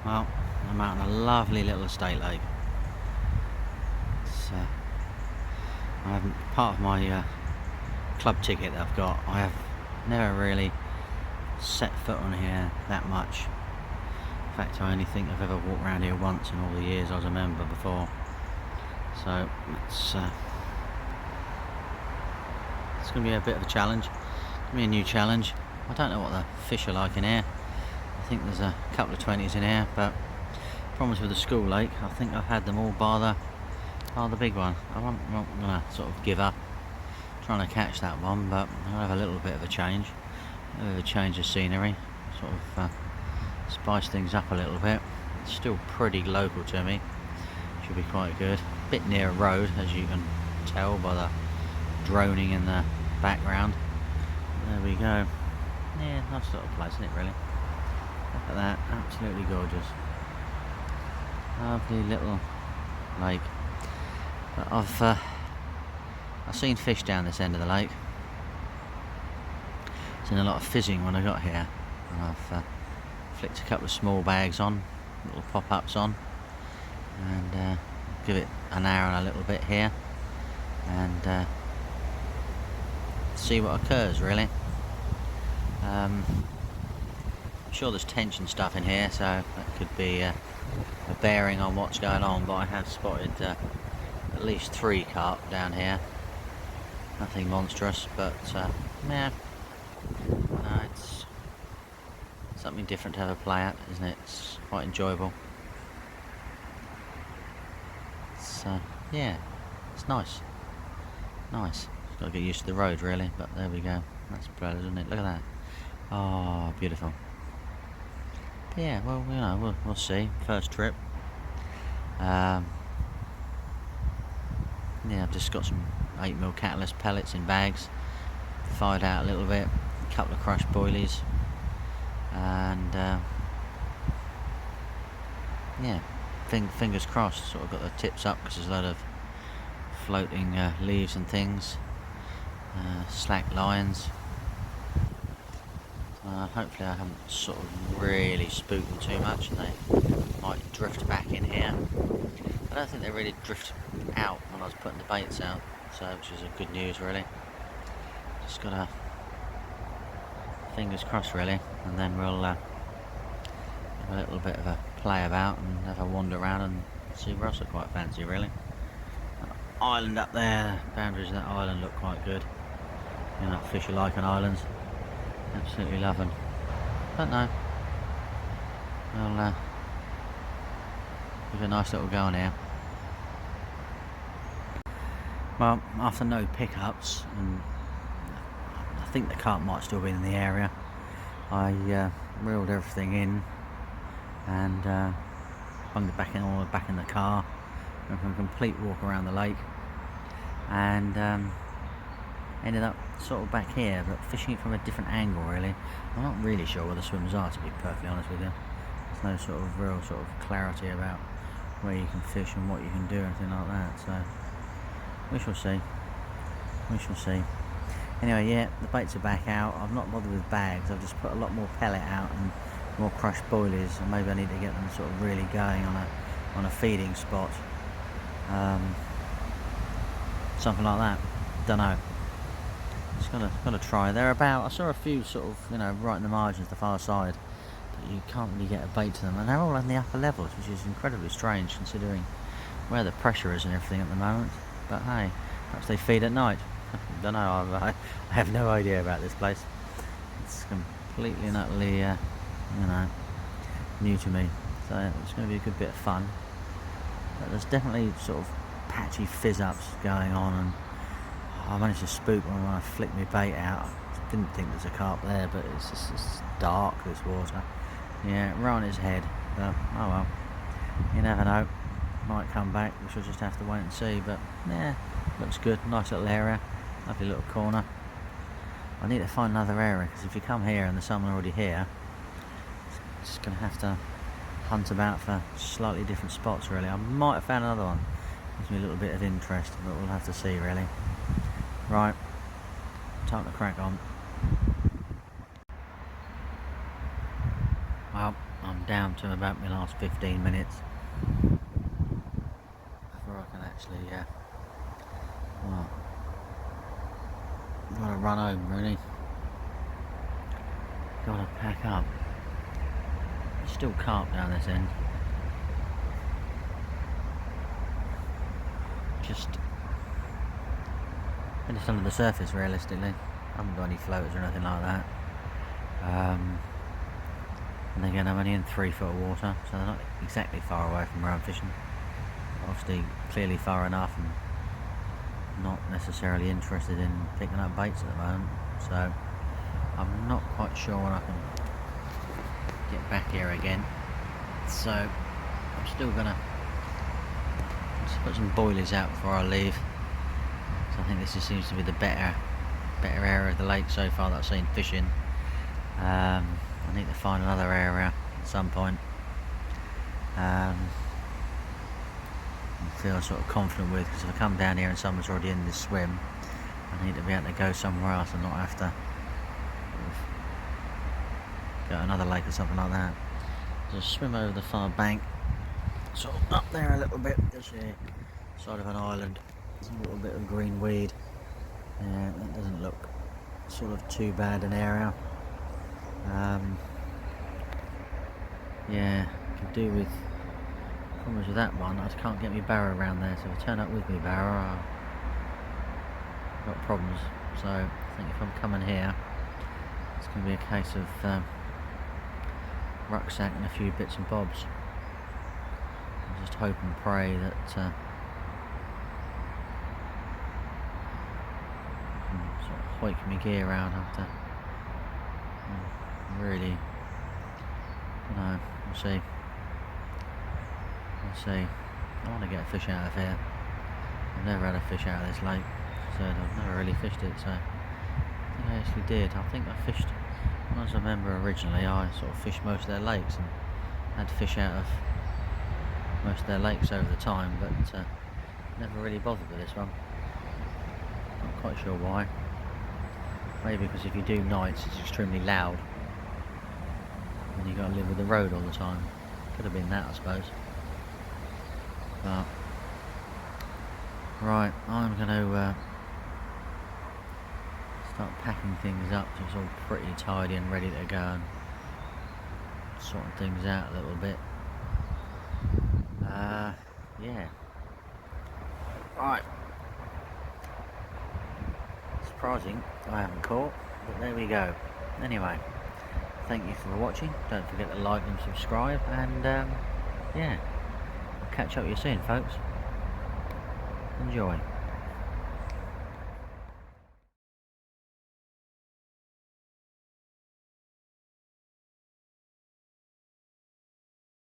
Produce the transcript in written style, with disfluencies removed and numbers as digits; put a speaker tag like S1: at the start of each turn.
S1: Well, I'm out on a lovely little estate lake. It's, I haven't, part of my club ticket that I've got, I have never really set foot on here that much. In fact, I only think I've ever walked around here once in all the years I was a member before. So it's going to be a bit of a challenge. It's going to be a new challenge. I don't know what the fish are like in here. I think there's a couple of 20s in here, but problems with the school lake, I think I've had them all bar the big one. I'm not going to sort of give up trying to catch that one, but I'll have a little bit of a change. A bit of a change of scenery, sort of spice things up a little bit. It's still pretty local to me. Should be quite good. Bit near a road, as you can tell by the droning in the background. There we go. Yeah, nice little place, isn't it, really? Look at that, absolutely gorgeous. Lovely little lake. But I've seen fish down this end of the lake. Seen a lot of fizzing when I got here, and I've flicked a couple of small bags on, little pop-ups on, and give it an hour and a little bit here, and see what occurs, really. I'm sure there's tension stuff in here, so that could be a bearing on what's going on, but I have spotted at least 3 carp down here. Nothing monstrous, but yeah, no, it's something different to have a play at, isn't it? It's quite enjoyable. It's yeah, it's nice. Nice. Got to get used to the road, really, but there we go. That's brilliant, isn't it? Look at that. Oh, beautiful. But yeah, well, you know, we'll see. First trip. Yeah, I've just got some 8mm catalyst pellets in bags. Fired out a little bit. A couple of crushed boilies. And yeah, fingers crossed. Sort of got the tips up because there's a lot of floating leaves and things. Slack lines. Hopefully I haven't sort of really spooked them too much and they might drift back in here. I don't think they really drift out when I was putting the baits out, so which is a good news, really. Just gotta fingers crossed, really, and then we'll have a little bit of a play about and have a wander around and see where else I quite fancy, really. Island up there, boundaries of that island look quite good. You know, fish you like on islands. Absolutely love them. Don't know. I'll give it a nice little go on here. Well, after no pickups, and I think the carp might still be in the area, I reeled everything in and bunged it back in, all back in the car, went for a complete walk around the lake, and ended up sort of back here, but fishing it from a different angle, really. I'm not really sure where the swims are, to be perfectly honest with you. There's no sort of real sort of clarity about where you can fish and what you can do, anything like that, so we shall see. We shall see. Anyway, yeah, the baits are back out. I've not bothered with bags. I've just put a lot more pellet out and more crushed boilies, and maybe I need to get them sort of really going on a feeding spot. Something like that. Don't know. Just gotta try. They're about. I saw a few sort of, you know, right in the margins, the far side, but you can't really get a bait to them, and they're all in the upper levels, which is incredibly strange considering where the pressure is and everything at the moment. But hey, perhaps they feed at night. Don't know. I have no idea about this place. It's completely and utterly, you know, new to me. So it's going to be a good bit of fun. But there's definitely sort of patchy fizz-ups going on, and I managed to spook one when I flicked my bait out. I didn't think there's a carp there, but it's dark, this water. Yeah, right on his head. But oh well, you never know. Might come back. We shall just have to wait and see. But yeah, looks good. Nice little area. Lovely little corner. I need to find another area, because if you come here and there's someone already here, it's just going to have to hunt about for slightly different spots, really. I might have found another one. Gives me a little bit of interest, but we'll have to see, really. Right, time to crack on. Well, I'm down to about my last 15 minutes before I can actually, well, gotta run home really. Gotta pack up. There's still carp down this end. Just finished under the surface realistically. I haven't got any floaters or anything like that. And again, I'm only in 3 foot of water, so they're not exactly far away from where I'm fishing. Obviously, clearly far enough, and not necessarily interested in picking up baits at the moment. So I'm not quite sure when I can get back here again. So I'm still gonna just put some boilies out before I leave. So I think this seems to be the better area of the lake so far that I've seen fishing. I need to find another area at some point. I feel sort of confident with, because if I come down here and someone's already in this swim, I need to be able to go somewhere else and not have to go to another lake or something like that. Just swim over the far bank, sort of up there a little bit. There's a side of an island. There's a little bit of green weed. Yeah, that doesn't look sort of too bad an area. Yeah, could do with problems with that one. I just can't get my barrow around there, so if I turn up with my barrow, I've got problems. So I think if I'm coming here, it's going to be a case of rucksack and a few bits and bobs. I just hope and pray that I can sort of hoik my gear around after. Really, no, we'll see. We'll see. I want to get a fish out of here. I've never had a fish out of this lake, so I've never really fished it. So I think I actually did. I think I fished, as I remember originally, I sort of fished most of their lakes and had fish out of most of their lakes over the time, but never really bothered with this one. Not quite sure why. Maybe because if you do nights, it's extremely loud. And you got to live with the road all the time. Could have been that, I suppose. But right, I'm going to start packing things up so it's all pretty tidy and ready to go, and sorting things out a little bit. Yeah. Right. Surprising I haven't caught, but there we go. Anyway, thank you for watching. Don't forget to like and subscribe, and yeah, I'll catch up with you soon, folks. Enjoy.